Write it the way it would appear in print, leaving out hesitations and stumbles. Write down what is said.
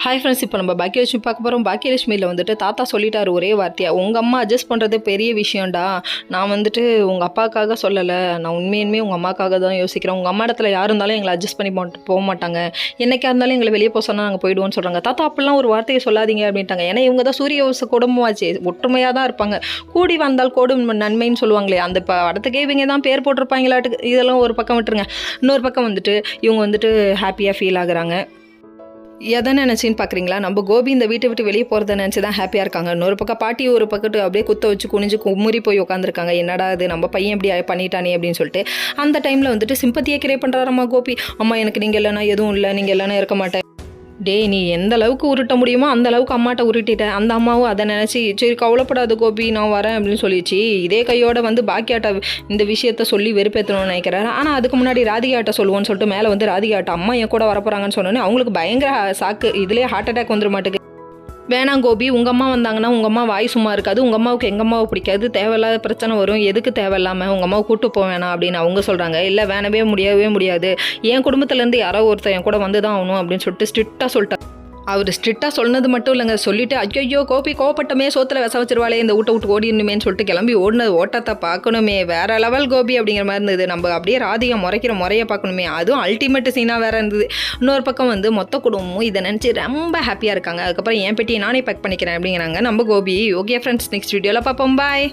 Hi friends, இப்போ நம்ம பாக்கியலட்சுமி பார்க்க போகிறோம். பாக்கியலட்சுமியில் வந்துட்டு தாத்தா சொல்லிட்டார் ஒரே வார்த்தையாக, உங்கள் அம்மா அட்ஜஸ்ட் பண்ணுறது பெரிய விஷயம்டா. நான் வந்துட்டு உங்கள் அப்பாவுக்காக சொல்லலை, நான் உண்மையுமே உங்கள் அம்மாவுக்காக தான் யோசிக்கிறேன். உங்கள் அம்மா இடத்துல யார் இருந்தாலும் எங்களை அட்ஜஸ்ட் பண்ணி போக மாட்டாங்க. என்னைக்கா இருந்தாலும் எங்களை வெளியே போக சொன்னால் நாங்கள் போயிடுவோம்னு சொல்கிறாங்க. தாத்தா அப்படிலாம் ஒரு வார்த்தையை சொல்லாதீங்க அப்படின்ட்டாங்க. ஏன்னா இவங்க தான் சூரிய வம்ச குடும்பமாச்சு, ஒற்றுமையாக தான் இருப்பாங்க. கூடி வந்தால் கோடும் நன்மைன்னு சொல்லுவாங்களே, அந்த படத்துக்கே இவங்க தான் பேர் போட்டிருப்பாங்களாட்டுக்கு. இதெல்லாம் ஒரு பக்கம் விட்டுருங்க. இன்னொரு பக்கம் வந்துட்டு இவங்க வந்துட்டு ஹாப்பியாக ஃபீல் ஆகுறாங்க. எதை நினச்சின்னு பார்க்குறீங்களா? நம்ம கோபி இந்த வீட்டை விட்டு வெளியே போகிறத நினச்சி தான் ஹாப்பியாக இருக்காங்க. இன்னொரு பக்கம் பாட்டி ஒரு பக்கத்து அப்படியே குத்த வச்சு குனிஞ்சு குமுறி போய் உட்காந்துருக்காங்க. என்னடா இது நம்ம பையன் இப்படி பண்ணிட்டானே அப்படின்னு சொல்லிட்டு. அந்த டைமில் வந்துட்டு சிம்பத்தியை கிரியேட் பண்ணுறாரம்மா கோபி. அம்மா எனக்கு நீங்கள் இல்லைனா எதுவும் இல்லை, நீங்கள் இல்லைனா இருக்க மாட்டேன். டேய், நீ எந்த அளவுக்கு உருட்ட முடியுமோ அந்த அளவுக்கு அம்மாட்ட உருட்டிட்டேன். அந்த அம்மாவும் அதை நினச்சி சரி கவலைப்படாது கோபி நான் வரேன் அப்படின்னு சொல்லிச்சு. இதே கையோட வந்து பாக்கியாட்ட இந்த விஷயத்த சொல்லி வெறுப்பேற்றணும்னு நினைக்கிறாரு. ஆனால் அதுக்கு முன்னாடி ராதிகாட்ட சொல்லுவோன்னு சொல்லிட்டு மேலே வந்து ராதிகாட்ட அம்மா என் கூட வரப்போகிறாங்கன்னு சொன்னோன்னே அவங்களுக்கு பயங்கர சாக்கு. இதுலேயே ஹார்ட் அட்டாக் வந்துட மாட்டேங்குது. வேணாம் கோபி, உங்கள் அம்மா வந்தாங்கன்னா உங்கள் அம்மா வாய் சும்மா இருக்காது, உங்கள் அம்மாவுக்கு எங்கள் அம்மாவை பிடிக்காது, தேவையில்லாத பிரச்சனை வரும், எதுக்கு தேவையில்லாமல் உங்கள் அம்மாவை கூட்டு போக வேணாம் அப்படின்னு அவங்க சொல்கிறாங்க. இல்லை வேணவே முடியாது, என் குடும்பத்துலேருந்து யாரோ ஒருத்தர் என் கூட வந்து தான் ஆகணும் அப்படின்னு சொல்லிட்டு ஸ்ட்ரிக்டாக சொல்லிட்டார். அவர் ஸ்ட்ரிக்டாக சொன்னது மட்டும் இல்லைங்க, சொல்லிவிட்டு ஐயோ கோபி கோவப்பட்டமே சோத்தில் விச வச்சிருவாளே, இந்த விட்டு ஓடிடணுமேன்னு சொல்லிட்டு கிளம்பி ஓடினது ஓட்டத்தை பார்க்கணுமே, வேறு லெவல் கோபி அப்படிங்கிற மாதிரி இருந்தது. நம்ம அப்படியே ராதிகா முறைக்கிற முறையை பார்க்கணுமே, அதுவும் அல்டிமேட் சீனாக வேறு இருந்தது. இன்னொரு பக்கம் வந்து மொத்த குடும்பமும் இதை நினச்சி ரொம்ப ஹாப்பியாக இருக்காங்க. அதுக்கப்புறம் என் பெட்டியை நானே பேக் பண்ணிக்கிறேன் அப்படிங்கிறாங்க நம்ம கோபி. ஓகே ஃப்ரெண்ட்ஸ், நெக்ஸ்ட் வீடியோவில் பார்ப்போம். பாய்.